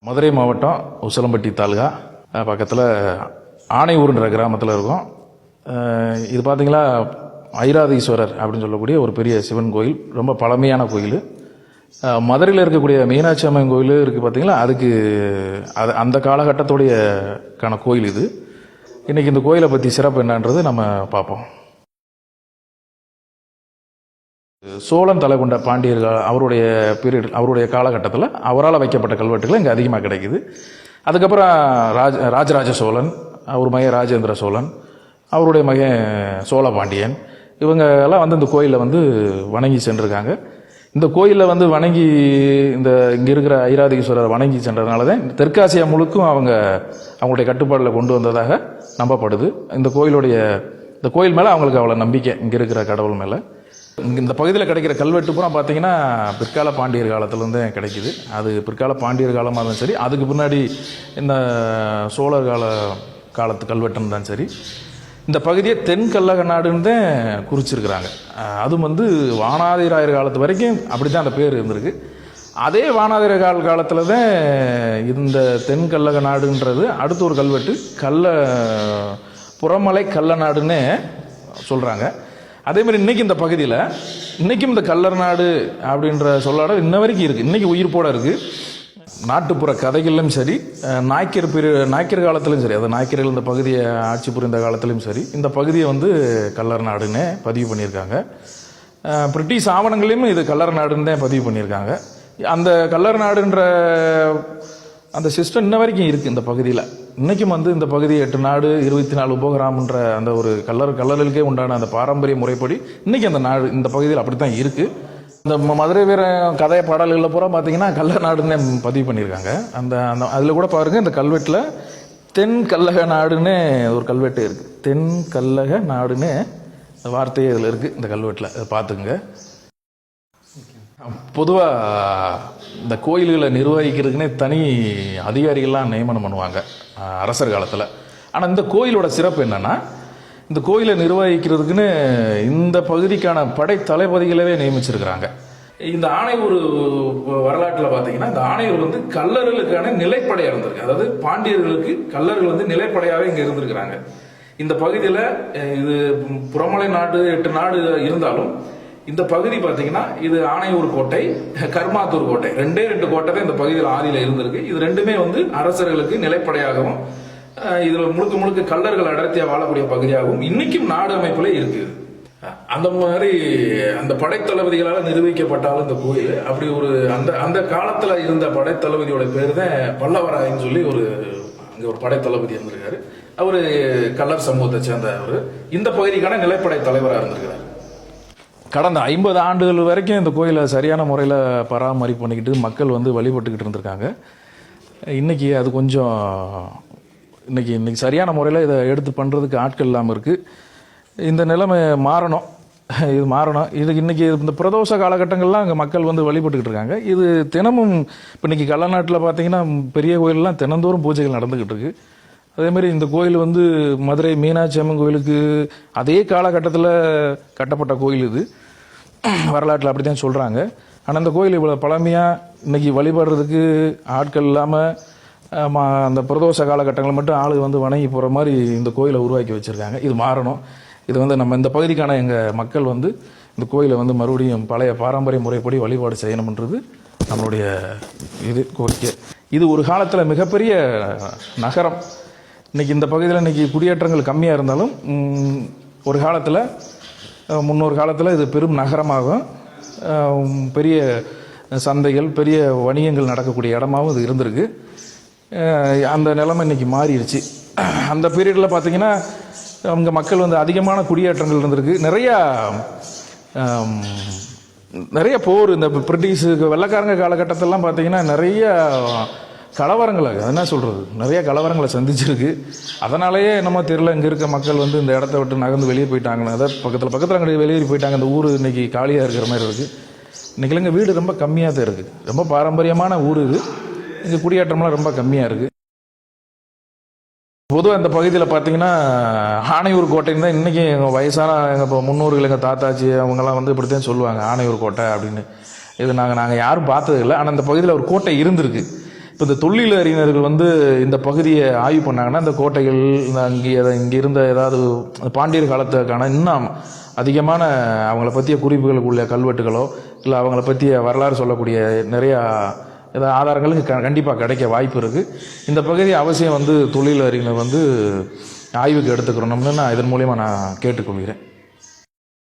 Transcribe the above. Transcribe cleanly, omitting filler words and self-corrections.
மதுரை மாவட்டம் உசிலம்பட்டி தாலுகா பக்கத்தில் ஆணையூர்ன்ற கிராமத்தில் இருக்கும். இது பார்த்தீங்களா ஐராதீஸ்வரர் அப்படின்னு சொல்லக்கூடிய ஒரு பெரிய சிவன் கோயில், ரொம்ப பழமையான கோயில். மதுரையில் இருக்கக்கூடிய மீனாட்சி அம்மன் கோயில் இருக்குது பார்த்தீங்களா, அதுக்கு அந்த காலகட்டத்துடைய கோயில் இது. இன்றைக்கி இந்த கோயிலை பற்றி சிறப்பு என்னன்றது நம்ம பார்ப்போம். சோழன் தலை கொண்ட பாண்டியர்கள் அவருடைய பீரியட், அவருடைய காலகட்டத்தில் அவரால் வைக்கப்பட்ட கல்வெட்டுகள் இங்கே அதிகமாக கிடைக்குது. அதுக்கப்புறம் ராஜராஜ சோழன், அவர் மகன் ராஜேந்திர சோழன், அவருடைய மகன் சோழ பாண்டியன், இவங்க எல்லாம் வந்து இந்த கோயிலில் வந்து வணங்கி சென்றிருக்காங்க. இந்த கோயிலில் வந்து வணங்கி இங்கே இருக்கிற ஐராதீஸ்வரர் வணங்கி சென்றதுனால தான் தெற்காசியா முழுக்கும் அவங்களுடைய கட்டுப்பாடில் கொண்டு வந்ததாக நம்பப்படுது. இந்த கோயில் மேலே அவங்களுக்கு அவ்வளோ நம்பிக்கை, இங்கே இருக்கிற கடவுள் மேலே. இந்த பகுதியில் கிடைக்கிற கல்வெட்டு பூரா பார்த்தீங்கன்னா பிற்கால பாண்டியர் காலத்துலேருந்தே கிடைக்குது. அது பிற்கால பாண்டியர் காலமாக இருந்தாலும் சரி, அதுக்கு பின்னாடி இந்த சோழர் காலத்து கல்வெட்டுன்னு தான் சரி, இந்த பகுதியை தென்கல்லக நாடுன்னு தான் குறிச்சிருக்கிறாங்க. அதுவும் வந்து வானாதிராயர் காலத்து வரைக்கும் அப்படி தான் அந்த பேர் இருந்திருக்கு. அதே வானாதிராயர் காலத்தில் தான் இந்த தென்கல்லக நாடுன்றது அடுத்த ஒரு கல்வெட்டு புறமலை கள்ள நாடுன்னு சொல்கிறாங்க. அதே மாதிரி இன்னைக்கு இந்த பகுதியில் இன்னைக்கும் இந்த கல்லர் நாடு அப்படின்ற சொல்லாடல் இன்ன வரைக்கும் இருக்குது, இன்னைக்கு உயிர்ப்போட இருக்குது. நாட்டுப்புற கதைகளிலும் சரி, நாய்க்கர் காலத்திலும் சரி, அது நாய்க்கர்கள் இந்த பகுதியை ஆட்சி புரிந்த காலத்திலும் சரி, இந்த பகுதியை வந்து கல்லர் நாடுன்னு பதிவு பண்ணியிருக்காங்க. பிரிட்டிஷ் ஆவணங்களையும் இது கல்லர் நாடுன்னு தான் பதிவு பண்ணியிருக்காங்க. அந்த கல்லர் நாடுன்ற அந்த சிஸ்டம் இன்ன வரைக்கும் இருக்குது இந்த பகுதியில். இன்றைக்கும் வந்து இந்த பகுதி 8 நாடு 24 உபகிராமன்ற அந்த ஒரு கல்லர்களுக்கே உண்டான அந்த பாரம்பரிய முறைப்படி இன்றைக்கி அந்த நாடு இந்த பகுதியில் அப்படி தான் இருக்குது. இந்த மதுரை வீர கதை பாடல்களில் பூரா பார்த்தீங்கன்னா கல்லர் நாடுன்னு பதிவு பண்ணியிருக்காங்க. அந்த அதில் கூட பாருங்கள், இந்த கல்வெட்டில் தென் கல்லக நாடுன்னு ஒரு கல்வெட்டு இருக்குது. தென் கல்லக நாடுன்னு வார்த்தையே இதில் இருக்குது இந்த கல்வெட்டில், அதை பார்த்துக்குங்க. பொதுவாக இந்த கோயில்களை நிர்வகிக்கிறதுக்குன்னே தனி அதிகாரிகள்லாம் நியமனம் பண்ணுவாங்க அரசர் காலத்தில். ஆனால் இந்த கோயிலோட சிறப்பு என்னென்னா, இந்த கோயிலை நிர்வகிக்கிறதுக்குன்னு இந்த பகுதிக்கான படை தளபதிகளவே நியமிச்சிருக்கிறாங்க. இந்த ஆணையூர் வரலாற்றில் பார்த்தீங்கன்னா, இந்த ஆணையூர் வந்து கல்லர்களுக்கான நிலைப்படையாக இருந்திருக்கு. அதாவது பாண்டியர்களுக்கு கல்லர்கள் வந்து நிலைப்படையாகவே இங்கே இருந்திருக்கிறாங்க. இந்த பகுதியில் இது புறமலை நாடு 8 நாடு இருந்தாலும் இந்த பகுதி பார்த்தீங்கன்னா இது ஆணையூர் கோட்டை, கர்மாத்தூர் கோட்டை, 2 கோட்டை தான் இந்த பகுதியில் ஆதியில் இருந்திருக்கு. இது ரெண்டுமே வந்து அரசர்களுக்கு நிலைப்படையாகவும் இதில் முழுக்க கல்லர்கள் அடர்த்தியாக வாழக்கூடிய பகுதியாகவும் இன்னைக்கும் நாடு அமைப்புல இருக்குது. அந்த மாதிரி அந்த படைத்தளபதிகளால் நிர்வகிக்கப்பட்டாலும் இந்த கோயில் அப்படி ஒரு அந்த காலத்தில் இருந்த படைத்தளபதியோட பேர் தான் பல்லவராயன்னு சொல்லி அங்கே ஒரு படைத்தளபதி இருந்திருக்காரு. அவரு கல்லர் சமூகத்தை சேர்ந்த அவர் இந்த பகுதிக்கான நிலைப்படை தலைவராக இருந்திருக்கிறார். கடந்த 50 ஆண்டுகள் வரைக்கும் இந்த கோயிலை சரியான முறையில் பராமரிப்பு பண்ணிக்கிட்டு மக்கள் வந்து வழிபட்டுக்கிட்டு இருந்திருக்காங்க. இன்றைக்கி அது கொஞ்சம் இன்னைக்கு சரியான முறையில் இதை எடுத்து பண்ணுறதுக்கு ஆட்கள் இல்லாமல் இருக்குது. இந்த நிலைமை மாறணும், இது மாறணும். இதுக்கு இன்றைக்கி இந்த பிரதோஷ காலகட்டங்கள்லாம் அங்கே மக்கள் வந்து வழிபட்டுக்கிட்டு இருக்காங்க. இது தினமும் இப்போ இன்றைக்கி கள்ளநாட்டில் பார்த்தீங்கன்னா பெரிய கோயிலெலாம் தினந்தோறும் பூஜைகள் நடந்துக்கிட்டு இருக்குது. அதேமாதிரி இந்த கோயில் வந்து மதுரை மீனாட்சி அம்மன் கோயிலுக்கு அதே காலகட்டத்தில் கட்டப்பட்ட கோயில் இது. வரலாற்றில் அப்படி தான் சொல்கிறாங்க. ஆனால் இந்த கோயில் இவ்வளோ பழமையாக இன்றைக்கி வழிபடுறதுக்கு ஆட்கள் இல்லாமல் அந்த பிரதோஷ காலகட்டங்களில் மட்டும் ஆளு வந்து வணங்கி போகிற மாதிரி இந்த கோயிலை உருவாக்கி வச்சுருக்காங்க. இது மாறணும். இது வந்து நம்ம இந்த பகுதிக்கான எங்கள் மக்கள் வந்து இந்த கோயிலை வந்து மறுபடியும் பழைய பாரம்பரிய முறைப்படி வழிபாடு செய்யணும்ன்றது நம்மளுடைய கோரிக்கை. இது ஒரு காலத்தில் மிகப்பெரிய நகரம். இன்றைக்கி இந்த பகுதியில் இன்றைக்கி குடியேற்றங்கள் கம்மியாக இருந்தாலும் ஒரு காலத்தில் முன்னொரு காலத்தில் இது பெரும் நகரமாகவும் பெரிய சந்தைகள் பெரிய வணிகங்கள் நடக்கக்கூடிய இடமாகவும் இது இருந்திருக்கு. அந்த நிலைமை இன்றைக்கி மாறிடுச்சு. அந்த பீரியடில் பார்த்திங்கன்னா அவங்க மக்கள் வந்து அதிகமான குடியேற்றங்கள் இருந்திருக்கு. நிறைய போர், இந்த பிரிட்டிஷுக்கு வெள்ளைக்காரங்க காலகட்டத்திலலாம் பார்த்திங்கன்னா நிறைய கலவரங்களை, என்ன சொல்கிறது, நிறைய கலவரங்களை சந்திச்சிருக்கு. அதனாலேயே நம்ம தெரியல இங்கே இருக்க மக்கள் வந்து இந்த இடத்த விட்டு நகர்ந்து வெளியே போயிட்டாங்கன்னு, அதாவது பக்கத்தில் அங்கே வெளியேறி போயிட்டாங்க. இந்த ஊர் இன்றைக்கி காலியாக இருக்கிற மாதிரி இருக்குது. இன்றைக்கி இங்கே வீடு ரொம்ப கம்மியாக தான் இருக்குது. ரொம்ப பாரம்பரியமான ஊர் இது. இங்கே குடியேற்றம்லாம் ரொம்ப கம்மியாக இருக்குது. பொதுவாக இந்த பகுதியில் பார்த்தீங்கன்னா ஆணையூர் கோட்டைன்னு தான் இன்றைக்கி எங்கள் வயசான எங்கள் முன்னோர்கள், எங்கள் தாத்தாச்சி அவங்கெல்லாம் வந்து இப்படி தான் சொல்லுவாங்க, ஆணையூர் கோட்டை அப்படின்னு. இது நாங்கள் யாரும் பார்த்தது இல்லை. ஆனால் இந்த பகுதியில் ஒரு கோட்டை இருந்திருக்கு. இப்போ இந்த தொழில் அறிஞர்கள் வந்து இந்த பகுதியை ஆய்வு பண்ணாங்கன்னா இந்த கோட்டைகள் இங்கே இருந்த ஏதாவது பாண்டியர் காலத்துக்கான இன்னும் அதிகமான அவங்கள பற்றிய குறிப்புகள் உள்ள கல்வெட்டுகளோ இல்லை அவங்கள பற்றிய வரலாறு சொல்லக்கூடிய நிறையா ஏதாவது ஆதாரங்களுக்கு கண்டிப்பாக கிடைக்க வாய்ப்பு இருக்குது. இந்த பகுதி அவசியம் வந்து தொழில் அறிஞர் வந்து ஆய்வுக்கு எடுத்துக்கிறோம்னு நான் இதன் மூலிமா நான் கேட்டுக்கொள்கிறேன்.